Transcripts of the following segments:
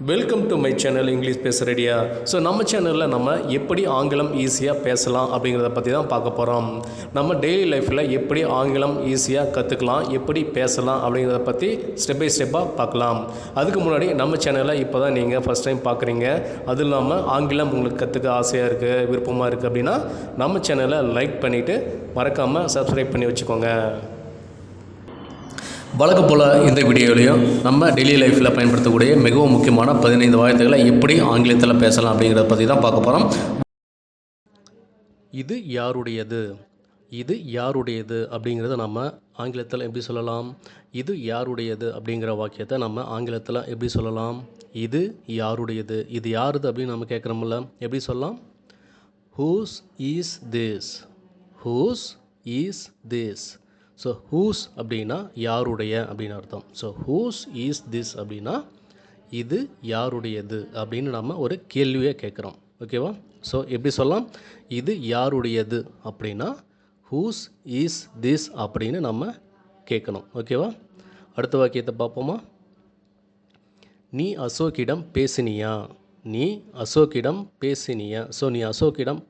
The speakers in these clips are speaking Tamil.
Welcome to my channel English பேச ரெடியா. ஸோ நம்ம சேனலில் நம்ம எப்படி ஆங்கிலம் ஈஸியாக பேசலாம் அப்படிங்கிறத பற்றி தான் பார்க்க போகிறோம். நம்ம டெய்லி லைஃப்பில் எப்படி ஆங்கிலம் ஈஸியாக கற்றுக்கலாம், எப்படி பேசலாம் அப்படிங்கிறத பற்றி ஸ்டெப் பை ஸ்டெப்பாக பார்க்கலாம். அதுக்கு முன்னாடி நம்ம சேனலை இப்போ தான் நீங்கள் ஃபஸ்ட் டைம் பார்க்குறீங்க, அதுவும் இல்லாமல் ஆங்கிலம் உங்களுக்கு கற்றுக்க ஆசையாக இருக்குது, விருப்பமாக இருக்குது அப்படின்னா நம்ம சேனலை லைக் பண்ணிவிட்டு மறக்காமல் சப்ஸ்கிரைப் பண்ணி வச்சுக்கோங்க. வழக்கம் போல் இந்த வீடியோலையும் நம்ம டெய்லி லைஃப்பில் பயன்படுத்தக்கூடிய மிகவும் முக்கியமான 15 வார்த்தைகளை எப்படி ஆங்கிலத்தில் பேசலாம் அப்படிங்கிறத பற்றி தான் பார்க்க போகிறோம். இது யாருடையது, இது யாருடையது அப்படிங்கிறத நம்ம ஆங்கிலத்தில் எப்படி சொல்லலாம்? இது யாருடையது அப்படிங்கிற வாக்கியத்தை நம்ம ஆங்கிலத்தில் எப்படி சொல்லலாம்? இது யாருடையது, இது யாருது அப்படின்னு நம்ம கேட்குறோம்ல, எப்படி சொல்லலாம்? Whose is this, whose is this. So whose அப்படின்னா யாருடைய அப்படின்னு அர்த்தம். ஸோ ஹூஸ் இஸ் திஸ் அப்படின்னா இது யாருடையது அப்படின்னு நம்ம ஒரு கேள்வியை கேட்குறோம். ஓகேவா? ஸோ எப்படி சொல்லலாம்? இது யாருடையது அப்படின்னா ஹூஸ் இஸ் திஸ் அப்படின்னு நம்ம கேட்கணும். ஓகேவா? அடுத்த வாக்கியத்தை பார்ப்போமா? நீ அசோக்கிடம் பேசினியா, நீ அசோக்கிடம் பேசினியா. ஸோ நீ அசோக்கிடம்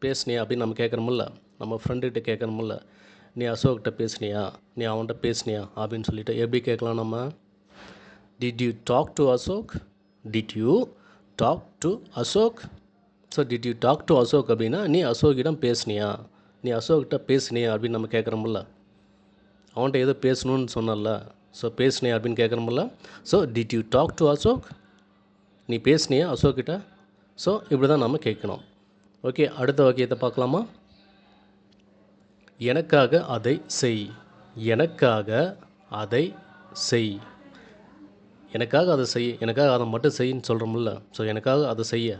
பேசினியா அப்படின்னு நம்ம கேட்குறோமில்ல, நம்ம ஃப்ரெண்டுகிட்ட கேட்குறோமில்ல, நீ அசோக்கிட்ட பேசினியா, நீ அவன்கிட்ட பேசினியா அப்படின்னு சொல்லிட்டு எப்படி கேட்கலாம் நம்ம? Did you talk to Ashok, did you talk to Ashok. So did you talk to Ashok அப்படின்னா நீ அசோக்கிடம் பேசினியா, நீ அசோக்கிட்ட பேசினியா அப்படின்னு நம்ம கேட்குறோமில்ல, அவன்கிட்ட ஏதோ பேசணும்னு சொன்னல, ஸோ பேசினியா அப்படின்னு கேட்குறோமில்ல. So did you talk to Ashok, நீ பேசினியா அசோக்கிட்ட. ஸோ இப்படி தான் நம்ம கேட்கணும். ஓகே, அடுத்த வாக்கியத்தை பார்க்கலாமா? எனக்காக அதை செய், எனக்காக அதை செய். எனக்காக அதை செய், எனக்காக அதை மட்டும் செய்யின்னு சொல்கிறோம்ல. ஸோ எனக்காக அதை செய்ய,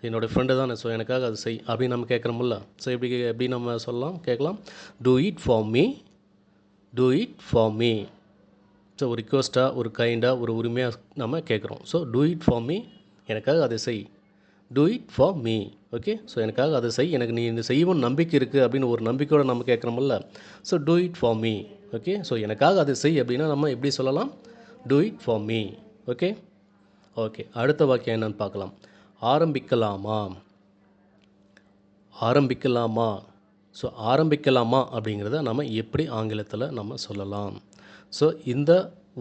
என்னோடய ஃப்ரெண்டு தானே, ஸோ எனக்காக அதை செய் அப்படின்னு நம்ம கேட்குறோம்ல. ஸோ எப்படி நம்ம சொல்லலாம், கேட்கலாம்? Two it for me, two it for me. So ஒரு ரிக்வஸ்ட்டாக, ஒரு கைண்டாக, ஒரு உரிமையாக நம்ம கேட்குறோம். So do it for me, எனக்காக அதை செய், two it for me. Okay, so எனக்காக அதை செய், எனக்கு நீ இந்த செய்வோம் நம்பிக்கை இருக்குது அப்படின்னு ஒரு நம்பிக்கையோடு நம்ம கேட்குறோம்ல. So do it for me. Okay, so எனக்காக அதை செய் அப்படின்னா நம்ம எப்படி சொல்லலாம்? Do it for me. Okay okay அடுத்த வாக்கியம் என்னன்னு பார்க்கலாம். ஆரம்பிக்கலாமா, ஆரம்பிக்கலாமா. ஸோ ஆரம்பிக்கலாமா அப்படிங்கிறத நம்ம எப்படி ஆங்கிலத்தில் நம்ம சொல்லலாம்? ஸோ இந்த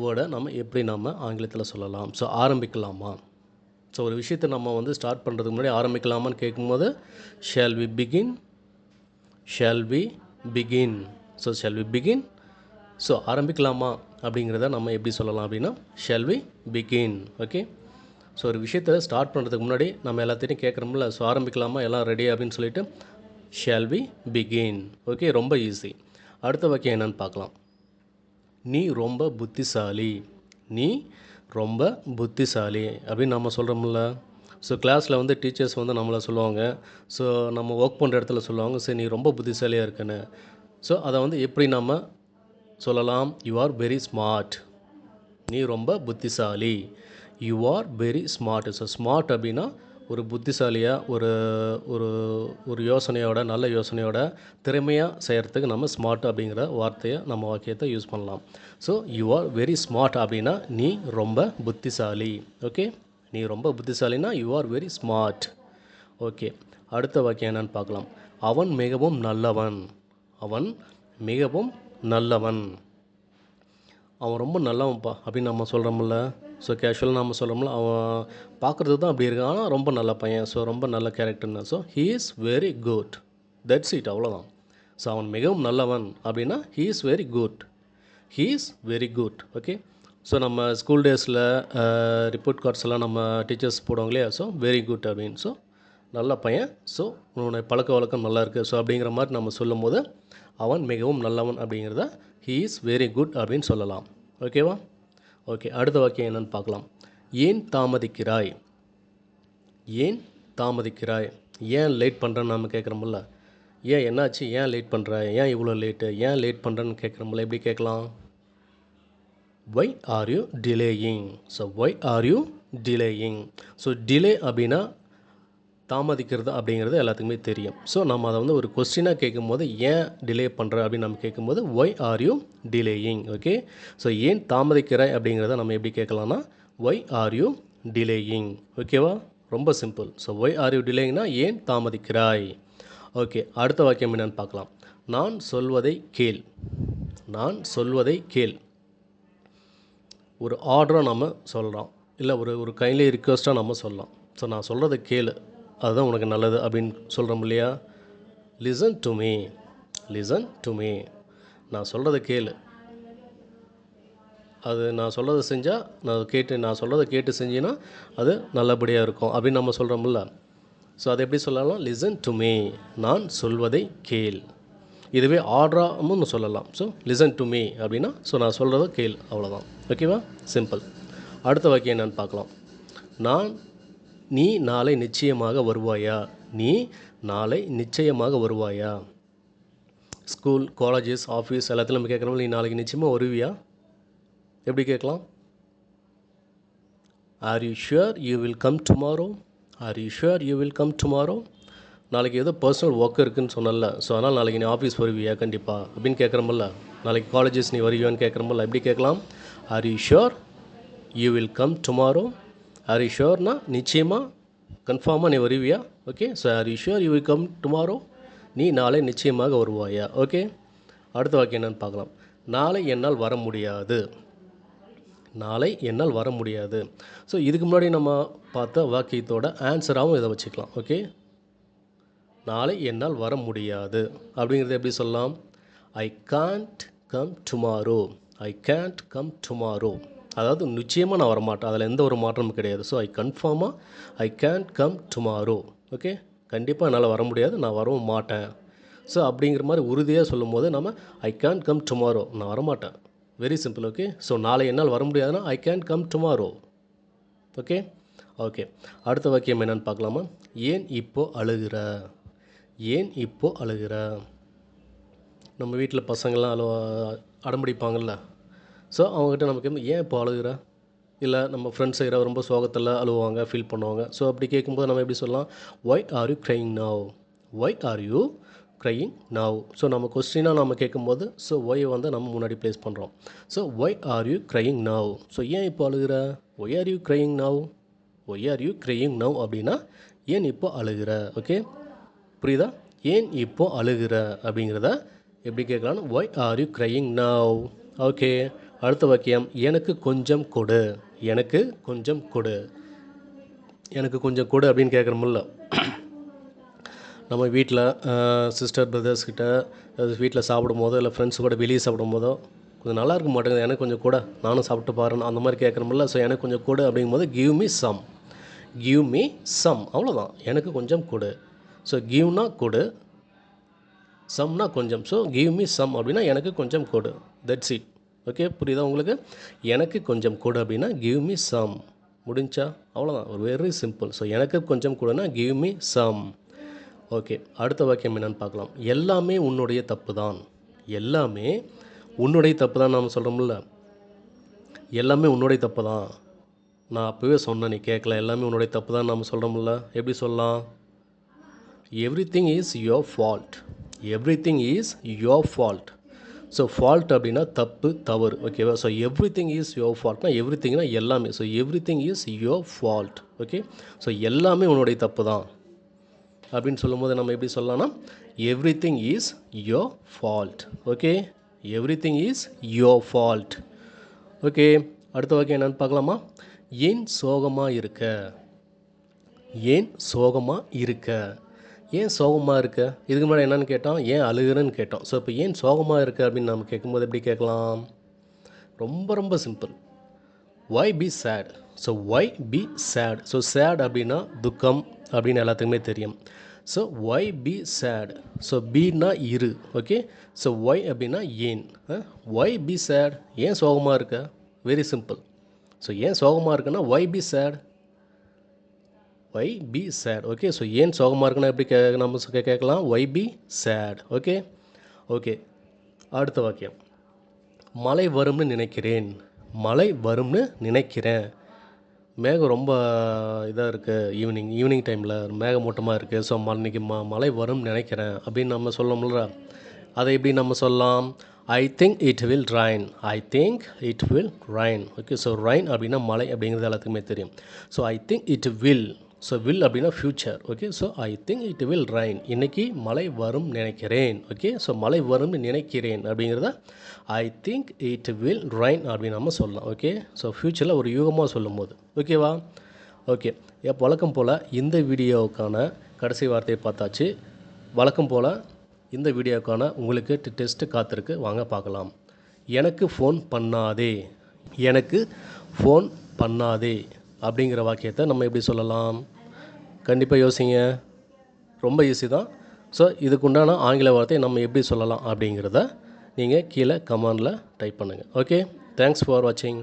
வேர்டை நம்ம எப்படி நம்ம ஆங்கிலத்தில் சொல்லலாம்? ஸோ ஆரம்பிக்கலாமா. ஸோ ஒரு விஷயத்தை நம்ம ஸ்டார்ட் பண்ணுறதுக்கு முன்னாடி ஆரம்பிக்கலாமான்னு கேட்கும்போது shall we begin, shall we begin. So shall we begin. So ஆரம்பிக்கலாமா அப்படிங்கிறத நம்ம எப்படி சொல்லலாம் அப்படின்னா shall we begin. Okay, so ஒரு விஷயத்தை ஸ்டார்ட் பண்ணுறதுக்கு முன்னாடி நம்ம எல்லாத்தையும் கேட்குறோம்ல, ஸோ ஆரம்பிக்கலாமா, எல்லாம் ரெடி அப்படின்னு சொல்லிட்டு ஷால் வி பிகின். ஓகே, ரொம்ப ஈஸி. அடுத்த வாக்கியம் என்னன்னு பார்க்கலாம். நீ ரொம்ப புத்திசாலி, நீ ரொம்ப புத்திசாலி அப்படின்னு நம்ம சொல்கிறோம்ல. ஸோ கிளாஸில் டீச்சர்ஸ் நம்மளை சொல்லுவாங்க, ஸோ நம்ம ஒர்க் பண்ணுற இடத்துல சொல்லுவாங்க, சரி நீ ரொம்ப புத்திசாலியாக இருக்குன்னு. ஸோ அதை எப்படி நம்ம சொல்லலாம்? யூ ஆர் வெரி ஸ்மார்ட், நீ ரொம்ப புத்திசாலி, you are very smart. So smart அப்படின்னா ஒரு புத்திசாலியாக, ஒரு ஒரு ஒரு யோசனையோட, நல்ல யோசனையோட திறமையாக செய்கிறதுக்கு நம்ம ஸ்மார்ட் அப்படிங்கிற வார்த்தையை, நம்ம வாக்கியத்தை யூஸ் பண்ணலாம். So you are very smart அப்படின்னா நீ ரொம்ப புத்திசாலி. ஓகே, நீ ரொம்ப புத்திசாலினா you are very smart. Okay, அடுத்த வாக்கியம் என்னன்னு பார்க்கலாம். அவன் மிகவும் நல்லவன், அவன் மிகவும் நல்லவன். அவன் ரொம்ப நல்லவன்ப்பா அப்படின்னு நம்ம சொல்கிறோம்ல. ஸோ கேஷுவலாக நம்ம சொல்கிறோம்ல, அவன் பார்க்குறதுக்கு தான் அப்படி இருக்கான், ஆனால் ரொம்ப நல்ல பையன், ஸோ ரொம்ப நல்ல கேரக்டர்னு. So he is very good, that's it, அவ்வளோதான். ஸோ அவன் மிகவும் நல்லவன் அப்படின்னா he is very good, he is very good. Okay, so நம்ம ஸ்கூல் டேஸில் ரிப்போர்ட் கார்ட்ஸ் எல்லாம் நம்ம டீச்சர்ஸ் போடுவாங்க இல்லையா, ஸோ வெரி குட் அப்படின்னு. ஸோ நல்ல பையன், ஸோ உன்னுடைய பழக்க வழக்கம் நல்லா இருக்குது, ஸோ அப்படிங்கிற மாதிரி நம்ம சொல்லும் போது அவன் மிகவும் நல்லவன் அப்படிங்கிறத ஹீ இஸ் வெரி குட் அப்படின்னு சொல்லலாம். ஓகேவா? ஓகே, அடுத்த வாக்கியம் என்னென்னு பார்க்கலாம். ஏன் தாமதிக்கிறாய், ஏன் தாமதிக்கிறாய். ஏன் லேட் பண்ணுறேன்னு நம்ம கேட்குறோம்ல. ஏன் என்னாச்சு, ஏன் லேட் பண்ணுற, ஏன் இவ்வளோ லேட்டு, ஏன் லேட் பண்ணுறேன்னு கேட்குறோம்ல. எப்படி கேட்கலாம்? Why are you delaying. So why are you delaying. So delay அப்படின்னா தாமதிக்கிறது அப்படிங்கிறது எல்லாத்துக்குமே தெரியும். ஸோ நம்ம அதை ஒரு கொஸ்டினாக கேட்கும்போது ஏன் டிலே பண்ணுற அப்படின்னு நம்ம கேட்கும்போது why are you delaying. Okay, so ஏன் தாமதிக்கிற அப்படிங்கிறத நம்ம எப்படி கேட்கலாம்னா ஒய் ஆர் யூ டிலேயிங். ஓகேவா? ரொம்ப simple. So why are you டிலேயிங்னா ஏன் தாமதிக்கிறாய். ஓகே, அடுத்த வாக்கியம் என்னன்னு பார்க்கலாம். நான் சொல்வதை கேள். நான் சொல்வதை கேள். ஒரு ஆர்டராக நம்ம சொல்லலாம், இல்லை ஒரு ஒரு கைண்ட்லி ரிக்வெஸ்ட்டாக நம்ம சொல்லலாம். ஸோ நான் சொல்கிறத கேளு, அதுதான் உனக்கு நல்லது அப்படின்னு சொல்கிறோம் இல்லையா. Listen to me, listen to me. நான் சொல்கிறத கேளு, அது நான் சொல்கிறத செஞ்சால் நான் சொல்கிறத கேட்டு செஞ்சின்னா அது நல்லபடியாக இருக்கும் அப்படின்னு நம்ம சொல்கிறோம்ல. ஸோ அதை எப்படி சொல்லலாம்? லிசன் டு மீ, நான் சொல்வதை கேள். இதுவே ஆர்டராகவும் சொல்லலாம். ஸோ லிசன் டு மீ அப்படின்னா ஸோ நான் சொல்கிறத கேள், அவ்வளோதான். ஓகேவா? சிம்பிள். அடுத்த வாக்கியம் என்னென்னு பார்க்கலாம். நீ நாளை நிச்சயமாக வருவாயா. நீ நாளை நிச்சயமாக வருவாயா. ஸ்கூல், காலேஜஸ், ஆஃபீஸ் எல்லாத்துலையும் நம்ம கேட்குறோம், நீ நாளைக்கு நிச்சயமாக வருவியா. எப்படி கேட்கலாம்? Are you sure you will come tomorrow. Are you sure you will come tomorrow. நாளைக்கு ஏதோ பர்சனல் ஒர்க் இருக்குதுன்னு சொன்னல, ஸோ அதனால் நாளைக்கு நீ ஆஃபீஸ் வருவியா கண்டிப்பாக அப்படின்னு கேட்குறோம்ல. நாளைக்கு காலேஜஸ் நீ வருவியான்னு கேட்குறோம்ல. எப்படி கேட்கலாம்? Are you sure you will come tomorrow. Are you ஷுர்னா நிச்சயமாக, கன்ஃபார்மாக நீ வருவியா. Okay, so are you sure you will come tomorrow. நீ நாளை நிச்சயமாக வருவாயா. ஓகே, அடுத்த வாக்கியம் என்னென்னு பார்க்கலாம். நாளை என்னால் வர முடியாது. நாளை என்னால் வர முடியாது. ஸோ இதுக்கு முன்னாடி நம்ம பார்த்த வாக்கியத்தோட ஆன்சராகவும் இதை வச்சுக்கலாம். ஓகே, நாளை என்னால் வர முடியாது அப்படிங்கிறது எப்படி சொல்லலாம்? I can't come tomorrow. I can't come tomorrow. அதாவது நிச்சயமாக நான் வரமாட்டேன், அதில் எந்த ஒரு மாற்றமும் கிடையாது. So I can't come tomorrow. Okay, கண்டிப்பாக என்னால் வர முடியாது, நான் வரவும் மாட்டேன். ஸோ அப்படிங்கிற மாதிரி உறுதியாக சொல்லும் போது நம்ம ஐ கான்ட் கம் டுமாரோ, நான் வரமாட்டேன். Very simple. ஓகே, ஸோ நாளை என்னால் வர முடியாதுன்னா ஐ Gantt come tomorrow. Okay okay, அடுத்த வாக்கியம் என்னென்னு பார்க்கலாமா. ஏன் இப்போ அழுகிற. ஏன் இப்போ அழுகிற. நம்ம வீட்டில் பசங்கள்லாம் அடம்பிடிப்பாங்கள்ல. ஸோ அவங்ககிட்ட நமக்கு ஏன் இப்போ அழுகிற, இல்லை நம்ம ஃப்ரெண்ட்ஸ் செய்கிற ரொம்ப சோகத்தில் அழுவாங்க, ஃபீல் பண்ணுவாங்க. ஸோ அப்படி கேட்கும்போது நம்ம எப்படி சொல்லலாம்? Why are you crying now. Why are you crying now. So நம்ம கொஸ்டினாக நம்ம கேட்கும்போது ஸோ ஒய் வந்து நம்ம முன்னாடி ப்ளேஸ் பண்ணுறோம். So why are you crying now. So ஏன் இப்போ அழுகிற. Why are you crying now. Why are you crying now அப்படின்னா ஏன் இப்போ அழுகிற. ஓகே, புரியுதா? ஏன் இப்போ அழுகிற அப்படிங்கிறத எப்படி கேட்கலான்னு why are you crying now. Okay, அடுத்த வாக்கியம் எனக்கு கொஞ்சம் கொடு. எனக்கு கொஞ்சம் கொடு. எனக்கு கொஞ்சம் கொடு அப்படின்னு கேட்குறோம்ல. நம்ம வீட்டில் சிஸ்டர் பிரதர்ஸ்கிட்ட வீட்டில் சாப்பிடும் போதோ இல்லை ஃப்ரெண்ட்ஸ் கூட வெளியே சாப்பிடும் போதோ கொஞ்சம் நல்லா இருக்க மாட்டேங்குது, எனக்கு கொஞ்சம் கூட, நானும் சாப்பிட்டு பாருன்னு அந்த மாதிரி கேட்குறோம்ல. ஸோ எனக்கு கொஞ்சம் கொடு அப்படிங்கும்போது give me some. Give me some, அவ்வளோதான். எனக்கு கொஞ்சம் கொடு. ஸோ கிவ்னா கொடு, சம்னா கொஞ்சம். ஸோ கிவ் மீ சம் அப்படின்னா எனக்கு கொஞ்சம் கொடு. That's it. ஓகே, புரியுதா உங்களுக்கு? எனக்கு கொஞ்சம் கொடு அப்படின்னா கிவ் மீ சம். முடிஞ்சா அவ்வளோதான், ஒரு வெரி சிம்பிள். ஸோ எனக்கு கொஞ்சம் கொடுன்னா கிவ் மீ சம். ஓகே, அடுத்த வாக்கியம் என்னென்னு பார்க்கலாம். எல்லாமே உன்னுடைய தப்பு தான். எல்லாமே உன்னுடைய தப்பு தான் நாம் சொல்கிறோம்ல. எல்லாமே உன்னுடைய தப்பு தான், நான் அப்போவே சொன்னேன் நீ கேட்கல, எல்லாமே உன்னுடைய தப்பு தான் நாம் சொல்கிறோம்ல. எப்படி சொல்லலாம்? Everything is your fault. Everything is your fault. So fault அப்படின்னா தப்பு, தவறு. ஓகேவா? So everything is your ஃபால்ட்னா எவ்ரி திங்னா எல்லாமே. So everything is your fault. Okay, so எல்லாமே உன்னுடைய தப்பு தான் அப்படின்னு சொல்லும்போது நம்ம எப்படி சொல்லலாம்னா everything is your fault. Okay, everything is your fault. Okay, அடுத்த வாக்கியம் என்னென்னு பார்க்கலாமா. ஏன் சோகமாக இருக்க. ஏன் சோகமாக இருக்க. ஏன் சோகமாக இருக்க. இதுக்கு முன்னாடி என்னென்னு கேட்டோம்? ஏன் அழுகிறன்னு கேட்டோம். ஸோ இப்போ ஏன் சோகமாக இருக்க அப்படின்னு நம்ம கேட்கும்போது எப்படி கேட்கலாம்? ரொம்ப ரொம்ப simple. Why be sad. So why be sad. So sad அப்படின்னா துக்கம் அப்படின்னு எல்லாத்துக்குமே தெரியும். So why be sad. So பீனா இரு. ஓகே, ஸோ ஒய் அப்படின்னா ஏன். ஒய் பி சேட், ஏன் சோகமாக இருக்க. Very simple. ஸோ ஏன் சோகமாக இருக்குன்னா why be sad. Why be sad. Okay, so ஏன் சோகமாக இருக்குன்னா எப்படி நம்ம கேட்கலாம்? Why be sad. Okay okay, அடுத்த வாக்கியம். மழை வரும்னு நினைக்கிறேன். மழை வரும்னு நினைக்கிறேன். மேகம் ரொம்ப இதாக இருக்குது, ஈவினிங் டைமில் மேகமூட்டமாக இருக்குது. ஸோ இன்றைக்கி மழை வரும்னு நினைக்கிறேன் அப்படின்னு நம்ம சொல்லணும்ல. அதை எப்படி நம்ம சொல்லலாம்? I think it will rain. I think it will rain. Okay, so rain அப்படின்னா மழை அப்படிங்கிறது எல்லாத்துக்குமே தெரியும். So I think it will. So will அப்படின்னா future. Okay, so I think it will rain. இன்றைக்கி மழை வரும் நினைக்கிறேன். ஓகே, ஸோ மழை வரும்னு நினைக்கிறேன் அப்படிங்கிறத I think it will rain அப்படின்னு நம்ம சொல்லலாம். ஓகே, ஸோ ஃப்யூச்சரில் ஒரு யூகமாக சொல்லும் போது. ஓகேவா? ஓகே, வழக்கம் போல் இந்த வீடியோவுக்கான கடைசி வார்த்தையை பார்த்தாச்சு. வழக்கம் போல் இந்த வீடியோக்கான உங்களுக்கு டெஸ்ட்டு காத்திருக்கு, வாங்க பார்க்கலாம். எனக்கு ஃபோன் பண்ணாதே. எனக்கு ஃபோன் பண்ணாதே அப்படிங்கிற வாக்கியத்தை நம்ம எப்படி சொல்லலாம்? கண்டிப்பாக யோசிங்க. ரொம்ப ஈஸி தான். ஸோ இதுக்குண்டான ஆங்கில வார்த்தையை நம்ம எப்படி சொல்லலாம் அப்படிங்கிறத நீங்கள் கீழே கமெண்டில் டைப் பண்ணுங்கள். ஓகே, தேங்க்ஸ் ஃபார் வாட்சிங்.